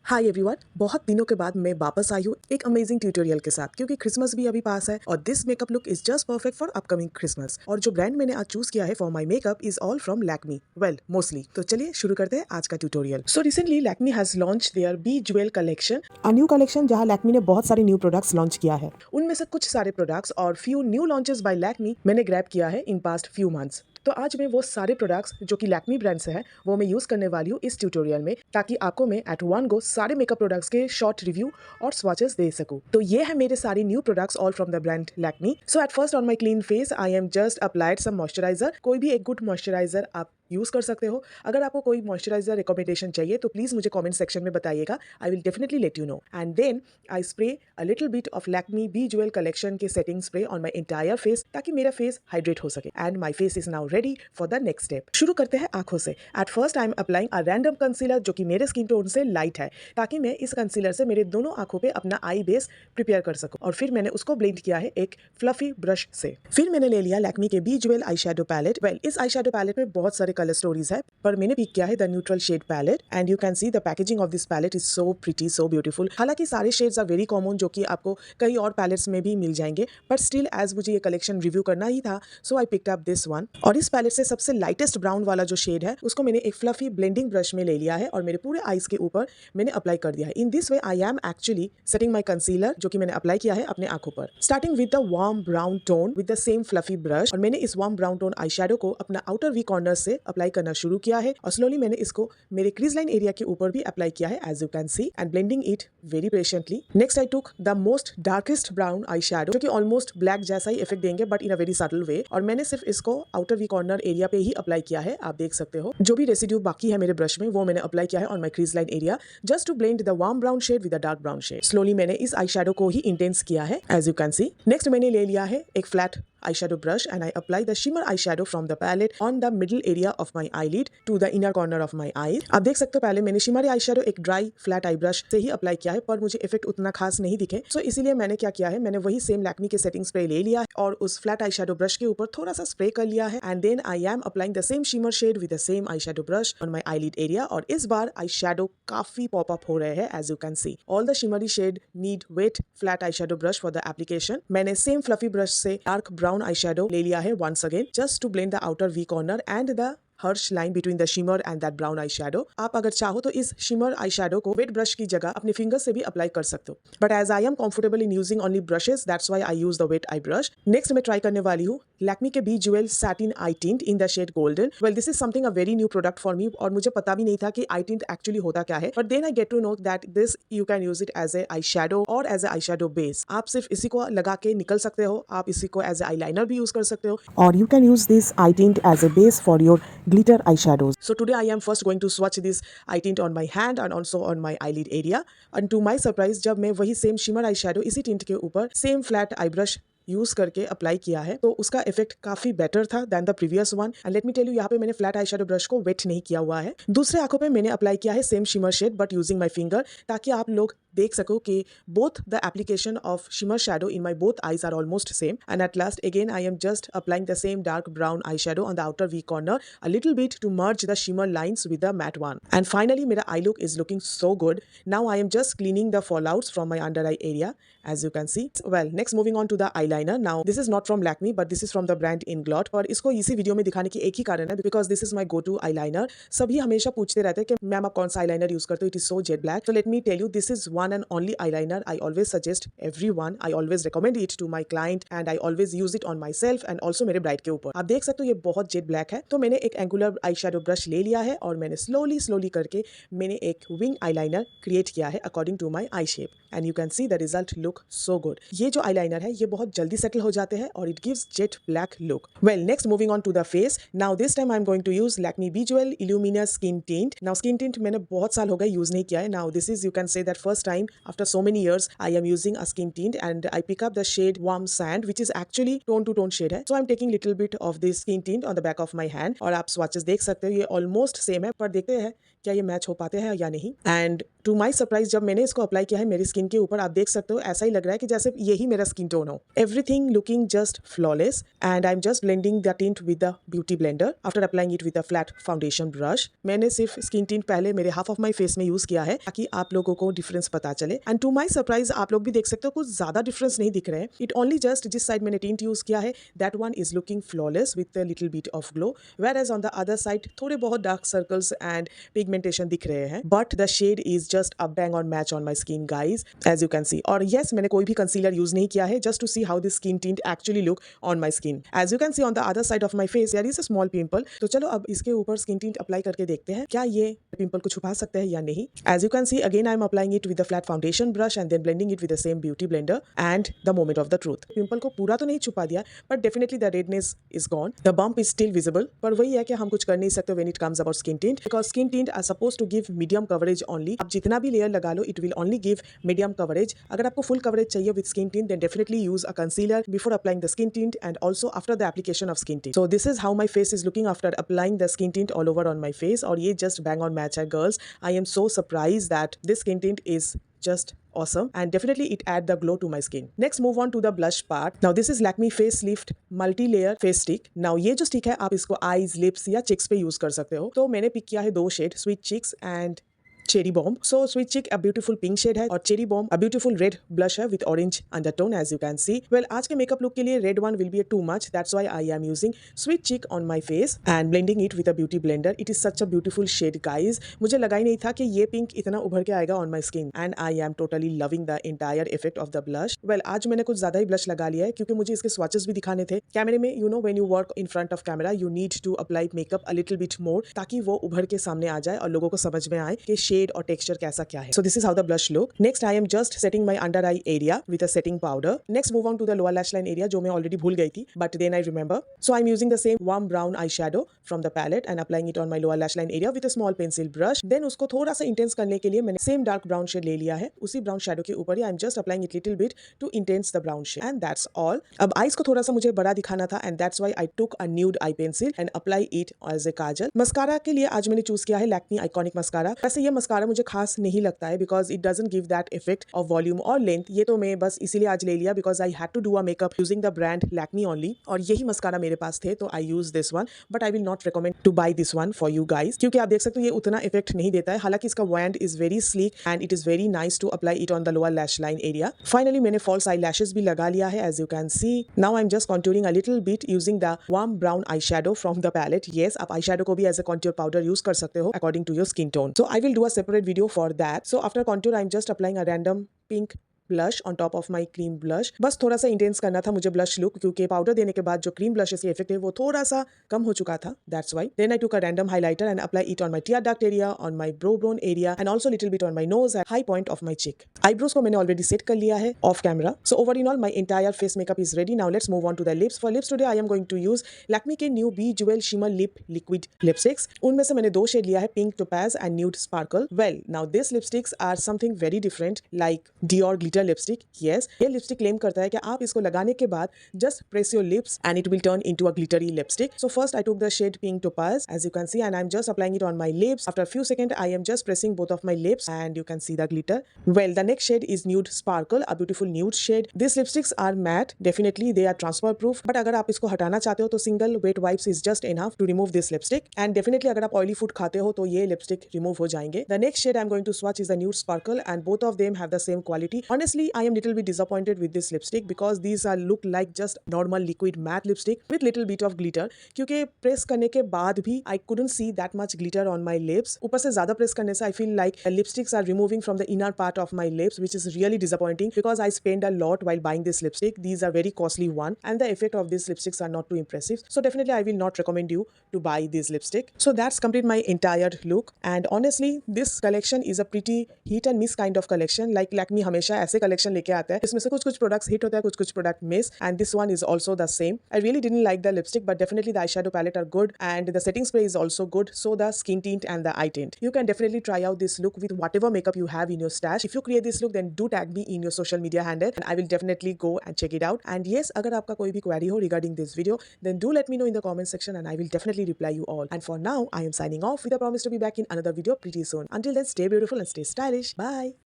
Hi everyone, बहुत दिनों के बाद मैं वापस आई हूँ एक अमेजिंग ट्यूटोरियल के साथ क्योंकि क्रिसमस भी अभी पास है और this makeup look is just perfect for upcoming Christmas. और जो ब्रांड मैंने आज चूज किया है for my makeup is all from Lakme, well mostly. तो चलिए शुरू करते हैं आज का tutorial. So recently Lakme has launch their be jewel collection, a new collection जहाँ लैक्मी ने बहुत सारे न्यू प्रोडक्ट्स लॉन्च किया है। उनमें से कुछ सारे प्रोडक्ट्स और few new launches by Lakme मैंने ग्रैब किया है इन पास्ट फ्यू मंथ्स। तो आज मैं वो सारे प्रोडक्ट्स जो कि लैक्मी ब्रांड से है वो मैं यूज करने वाली हूँ इस ट्यूटोरियल में, ताकि आपको मैं एट वन गो सारे मेकअप प्रोडक्ट्स के शॉर्ट रिव्यू और स्वॉचेस दे सकूं। तो ये है मेरे सारे new products all from the brand Lakme. So at first on my clean face I am just applied some moisturiser. कोई भी एक गुड मॉइस्चराइजर आप यूज कर सकते हो। अगर आपको कोई मॉइस्चराइजर रिकमेंडेशन चाहिए तो प्लीज मुझे कमेंट सेक्शन में बताइएगा, I will definitely let you know. And then I spray a little bit of Lakme be jewel collection के setting spray on my entire face ताकि मेरा फेस हाइड्रेट हो सके। And my face is now ready for the next step. शुरू करते हैं आंखों से। At first I am applying a random concealer जो कि मेरे स्किन टोन से लाइट है, ताकि मैं इस कंसीलर से मेरे दोनों आंखों पे अपना आई बेस प्रिपेयर कर सकूं। और फिर मैंने उसको ब्लेंड किया है एक फ्लफी ब्रश से। फिर मैंने ले लिया लैक्मी के be jewel eye shadow palette. Well, इस आई शेडो पैलेट में बहुत सारे कलर स्टोरीज है, पर मैंने पिक किया है the neutral shade palette. And you can see the packaging of this palette is so pretty, so beautiful. हालांकि सारे शेड्स आर वेरी कॉमन जो कि आपको कई और पैलेट्स में भी मिल जाएंगे, बट स्टिल एज मुझे ये कलेक्शन रिव्यू करना ही था so I picked up this one. और इस पैलेट से सबसे लाइटेस्ट ब्राउन वाला जो शेड है उसको मैंने एक फ्लफी ब्लेंडिंग ब्रश में ले लिया है और मेरे पूरे आईज के ऊपर मैंने अप्लाई कर दिया है। In this way I am actually setting my concealer जो कि मैंने अप्लाई किया है अपने आंखों पर, starting with the warm brown tone with the same fluffy brush. और मैंने इस वार्म ब्राउन टोन आई शेडो को अपना आउटर वी कॉर्नर से अप्लाई करना शुरू किया है और स्लोली मैंने इसको मेरे क्रीज लाइन एरिया के ऊपर भी अप्लाई किया है as you can see, and blending it very patiently. Next I took the most darkest brown eye shadow जो कि ऑलमोस्ट ब्लैक जैसा ही इफेक्ट देंगे but in a very subtle way, और मैंने सिर्फ इसको आउटर वी कॉर्नर एरिया पे ही अप्लाई किया है। आप देख सकते हो जो भी रेसिड्यू बाकी है मेरे ब्रश में वो मैंने अप्लाई किया है on my crease line area just to blend the warm brown shade with the dark brown shade. Slowly मैंने इस आई शेडो को ही इंटेंस किया है एज यू कैन सी। नेक्स्ट मैंने ले लिया है एक flat eyeshadow brush and I apply the shimmer eyeshadow from the palette on the middle area of my eyelid to the inner corner of my eye। आप देख सकते हो पहले मैंने shimmer eyeshadow एक ड्राई फ्लैट आई ब्रश से ही apply किया है, पर मुझे इफेक्ट उतना खास नहीं दिखे, सो इसीलिए मैंने क्या किया है, मैंने वही सेम लैक्मी के सेटिंग स्प्रे ले लिया है और उस फ्लैट eyeshadow ब्रश के ऊपर थोड़ा सा स्प्रे कर लिया है। And then I am applying the same shimmer shade with the same eyeshadow brush on my eyelid area। और इस बार आई शेडो काफी पॉप अप हो रहे हैं as you can see. All the shimmery shade need wet flat eye shadow brush for the application. मैंने same fluffy brush से dark brown eye shadow ले लिया है once again just to blend the outer V corner and the harsh line between the shimmer and that brown eyeshadow। आप अगर चाहो तो इस shimmer eyeshadow को वेट ब्रश की जगह अपने फिंगर से भी अप्लाई कर सकते हो, but as I am comfortable in using only brushes that's why I use the wet eye brush. Next मैं ट्राई करने वाली हूँ लैक्मी के be jewel satin eye tint in the shade golden. Well, this is something a very new product for me और मुझे पता भी नहीं था कि आई टिंट एक्चुअली होता क्या है, but then I get to know that this you can use it as a eye shadow और as a eye shadow base. आप सिर्फ इसी को लगा के निकल सकते हो, आप इसी को एज ए आई लाइनर भी यूज कर सकते हो, और you can use this eye tint as a base for your glitter eyeshadow. So today I am first going to swatch this eye tint on my hand and also on my eyelid area, and to my surprise जब मैं वही same shimmer eyeshadow इसी tint के ऊपर same flat eye brush use करके apply किया है तो उसका इफेक्ट काफी बेटर था than the previous one. And let me tell you, यहाँ पे मैंने फ्लैट आई शेडो ब्रश को वेट नहीं किया हुआ है। दूसरे आंखों पे मैंने अप्लाई किया है same shimmer shade but using my finger, ताकि आप लोग देख सको कि both the application of shimmer shadow in my both eyes are almost same. And at last again I am just applying the same dark brown eye shadow on the outer V corner a little bit to merge the shimmer lines with the matte one. And finally मेरा eye look is looking so good. Now I am just cleaning the fallouts from my under eye area as you can see। Well, next moving on to the eyeliner। Now this is not from Lakme but this is from the brand Inglot, और इसको इसी video में दिखाने की एक ही कारण है because this is my go to eyeliner। सभी हमेशा पूछते रहते हैं कि मैम आप कौन सा eyeliner यूज करते हो, it is so jet black। So let me tell you, this is one and only eyeliner I always suggest everyone, I always recommend it to my client and I always use it on myself and also मेरे bride के ऊपर। आप देख सकते हो ये बहुत jet black है, तो मैंने एक एंगुलर आई शेडो ब्रश ले लिया है और मैंने स्लोली करके मैंने एक विंग eyeliner क्रिएट किया है according to my eye shape, and you can see the result look so good. ये जो आईलाइनर है ये बहुत जल्दी सेटल हो जाते हैं और it gives jet black look. Well, next moving on to the face. Now this time I am going to use Lakme be jewel illuminous skin tint. Now skin tint मैंने बहुत साल हो गए यूज नहीं किया है। Now this is, you can say that first time after so many years I am using a skin tint and I pick up the shade warm sand which is actually tone to tone shade है। So I'm taking little bit of this skin tint on the back of my hand और आप swatches देख सकते हो ये almost same है, पर देखते हैं क्या ये मैच हो पाते हैं या नहीं। एंड टू माई सरप्राइज जब मैंने इसको अप्लाई किया है मेरी स्किन के ऊपर, आप देख सकते हो ऐसा ही लग रहा है कि जैसे यही मेरा स्किन टोन हो। Everything looking just flawless and I am just blending the tint with the beauty blender after applying it with a flat foundation brush. मैंने सिर्फ स्किन टिंट पहले मेरे हाफ ऑफ माई फेस में use किया है ताकि आप लोगों को डिफरेंस पता चले। एंड टू माई सरप्राइज आप लोग भी देख सकते हो कुछ ज्यादा डिफरेंस नहीं दिख रहे हैं। इट ओनली जस्ट जिस साइड मैंने टिंट यूज किया है that one is looking flawless with a little bit of glow, whereas on the other side थोड़े बहुत डार्क सर्कल्स एंड पिगमेंटेशन दिख रहे हैं, but the shade is just a bang on match on my skin guys, as you can see. और yes, मैंने कोई भी concealer use नहीं किया है, just to see how this skin tint actually look on my skin. As you can see on the other side of my face there is a small pimple. तो चलो अब इसके ऊपर स्किन टिंट अप्लाई करके देखते हैं क्या ये पिंपल को छुपा सकते हैं या नहीं। As you can see again I am applying it with the flat foundation brush and then blending it with the same beauty blender and the moment of the truth. Pimple को पूरा तो नहीं छुपा दिया but definitely the redness is gone, the bump is still visible. पर वही है कि हम कुछ कर नहीं सकते when it comes about skin tint, because skin tint are suppose to give medium coverage only. आप जितना भी लेयर लगा लो it will only give medium coverage. अगर आपको फुल कवरेज चाहिए with skin tint then definitely use a concealer before applying the skin tint and also after the application of skin tint. So this is how my face is looking after applying the skin tint all over on my face. और ये just bang on match है girls. I am so surprise that this skin tint is just awesome and definitely it add the glow to my skin. Next move on to the blush part. Now this is Lakme Face Lift Multi-Layer Face Stick. Now ये जो stick है आप इसको eyes, lips या cheeks पे use कर सकते हो। तो मैंने पिक किया है दो shade, sweet cheeks and cherry bomb. So sweet cheek a beautiful pink shade है और cherry bomb a beautiful red blush है with orange undertone as you can see. Well आज के मेकअप लुक के लिए red one will be too much, that's why I am using sweet cheek on my face and blending it with a beauty blender. It is such a beautiful shade guys. मुझे लगा ही नहीं था कि ये pink इतना उभर के आएगा on my skin and I am totally loving the entire effect of the blush. Well आज मैंने कुछ ज्यादा ही ब्लश लगा लिया है क्योंकि मुझे इसके स्वॉचेस भी दिखाने थे कैमरे में। You know when you work in front of camera you need to apply makeup a little bit more ताकि वो उभर के सामने आ जाए और लोगों को समझ में आए कि शेड और टेक्सचर कैसा क्या है। So this is how the blush look. Next I am just setting my under eye area with a setting powder. Next move on to the lower lash line area जो मैं already भूल गई थी but then I remember. So I'm using the same warm brown eyeshadow from the palette and applying it on my lower lash line area with a small pencil brush. Then उसको थोड़ा सा intense करने के लिए मैंने same dark brown shade ले लिया है। उसी brown shadow के ऊपर ही I'm just applying it little bit to intense the brown shade and that's all. अब eyes को थोड़ा सा मुझे बड़ा दिखाना था and that's why I took a nude eye pencil and apply it as a Kajal. Mascara के लिए आज मैंने चूज किया है Lakme Iconic मस्कारा। वैसे ये मस्कारा मुझे खास नहीं लगता है because it doesn't give that effect of volume or length। ये तो मैं बस इसीलिए आज ले लिया because I had to do a makeup using the brand Lakme only और यही मस्कारा मेरे पास थे तो I use this one but I will not recommend to buy this one for you guys क्योंकि आप देख सकते हो ये उतना इफेक्ट नहीं देता है। हालांकि इसका wand is very sleek and it is very nice to apply it on the lower lash line area। Finally मैंने false eyelashes भी लगा लिया है as you can see। Now I'm just contouring a little bit using the warm brown eyeshadow from the palette। Yes, आप eyeshadow को भी as a contour powder use कर सकते हो according to your skin tone। So I will do a separate video for that। So after contour I'm just applying a random pink blush on top of my cream blush. बस थोड़ा सा intense करना था मुझे blush look क्योंकि powder देने के बाद जो क्रीम ब्लशेस की इफेक्ट है वो थोड़ा सा कम हो चुका था, that's why. Then I took a random highlighter and apply it on my tear duct area, on my brow bone area and also little bit on my nose and high point of my cheek. Eyebrows को मैंने already set कर लिया है off camera. So over in all my entire face makeup is ready. Now let's move on to the lips. For lips today I am going to use Lakme के new bejewel shimmer lip liquid lipsticks. उनमें से मैंने दो shade लिया है, pink topaz and nude sparkle. Well now this lipsticks are something very different like Dior glitter lipstick. Yes, ये lipstick claim करता है कि आप इसको लगाने के बाद just press your lips and it will turn into a glittery lipstick. So first I took the shade pink topaz as you can see and I'm just applying it on my lips. After a few seconds I am just pressing both of my lips and you can see the glitter. Well, the next shade is nude sparkle, a beautiful nude shade. These lipsticks are matte, definitely they are transfer proof, but अगर आप इसको हटाना चाहते हो तो single wet wipes is just enough to remove this lipstick and definitely अगर आप oily food खाते हो तो ये lipstick remove हो जाएंगे। The next shade I'm going to swatch is the nude sparkle and both of them have the same quality. Honestly I am little bit disappointed with this lipstick because these are look like just normal liquid matte lipstick with little bit of glitter क्योंकि press करने के बाद भी I couldn't see that much glitter on my lips। ऊपर से ज्यादा press करने से I feel like the lipsticks are removing from the inner part of my lips which is really disappointing because I spent a lot while buying this lipstick। These are very costly one and the effect of these lipsticks are not too impressive, so definitely I will not recommend you to buy this lipstick। So that's complete my entire look and honestly this collection is a pretty hit and miss kind of collection। Like Lakme हमेशा ऐसे ऐसे collection लेके आता है इसमें से कुछ कुछ प्रोडक्ट्स हिट होता है, कुछ कुछ product miss, and this one is also the same. I really didn't like the lipstick, but definitely the eyeshadow palette are good, and the setting spray is also good. So the skin tint and the eye tint. You can definitely try out this look with whatever makeup you have in your stash. If you create this look, then do tag me in your social media handle, and I will definitely go and check it out. And yes, अगर आपका कोई भी query हो regarding this video, then do let me know in the comment section, and I will definitely reply you all. And for now, I am signing off with a promise to be back in another video pretty soon. Until then, stay beautiful and stay stylish. Bye.